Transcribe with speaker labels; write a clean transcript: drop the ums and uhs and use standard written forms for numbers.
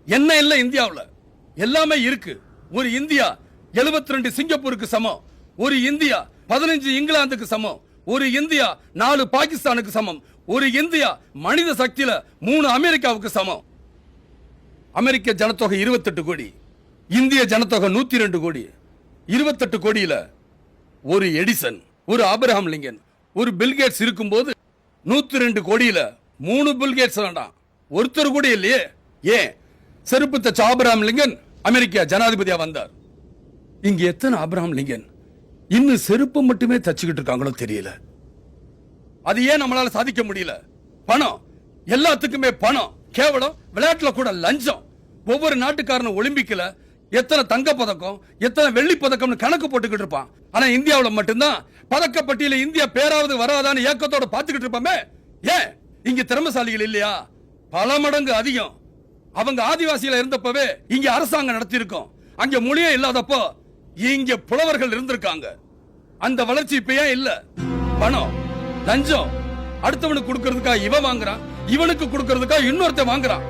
Speaker 1: என்ன இல்ல இந்தியாவுல எல்லாமே இருக்கு. ஒரு இந்தியா 72 சிங்கப்பூருக்கு சமம். ஒரு இந்தியா 15 இங்கிலாந்துக்கு சமம். ஒரு இந்தியா 4 பாகிஸ்தானுக்கு சமம். ஒரு இந்தியா மனித சக்தியில 3 அமெரிக்காவுக்கு சமம். அமெரிக்க ஜனத்தொகை 28 கோடி, இந்திய ஜனத்தொகை 102 கோடி. 28 கோடியில ஒரு எடிசன், ஒரு ஆபிரகாம் லிங்கன், ஒரு பில்கேட்ஸ் இருக்கும்போது 102 கோடியில 3 பில்கேட்ஸ் வேண்டாம், ஒருத்தர் கூட இல்லையே. ஏன் செருப்பு தச்ச ஆபிரகாம் லிங்கன் அமெரிக்கா ஜனாதிபதியா வந்தார். இங்க எத்தனை ஆபிரகாம் லிங்கன் இன்னும் செருப்பு மட்டுமே தச்சுக்கிட்டு இருக்காங்களோ தெரியல. அது ஏன் நம்மளால சாதிக்க முடியல? பணம், எல்லாத்துக்குமே பணம். கேவலம் விளையாட்டுல கூட லஞ்சம். ஒவ்வொரு நாட்டுக்காரனும் ஒலிம்பிக்ல எத்தனை தங்க பதக்கம், எத்தனை வெள்ளி பதக்கம்னு கணக்கு போட்டுக்கிட்டு இருப்பான். ஆனா இந்தியாவுல மட்டும்தான் பதக்க பட்டியல இந்தியா பேராவது வராதான்னு ஏக்கத்தோட பாத்துக்கிட்டு இருப்போமே. ஏன் இங்க திறமசாலிகள் இல்லையா? பல மடங்கு அதிகம். அவங்க ஆதிவாசியில இருந்தப்பவே இங்க அரசாங்கம் நடத்தி இருக்கோம். அங்க மொழியே இல்லாதப்போ இங்க புலவர்கள் இருந்திருக்காங்க. அந்த வளர்ச்சி இப்ப ஏன் இல்ல? பணம், லஞ்சம். அடுத்தவனுக்கு கொடுக்கறதுக்கா இவன் வாங்குறான், இவனுக்கு கொடுக்கறதுக்கா இன்னொருத்த வாங்குறான்.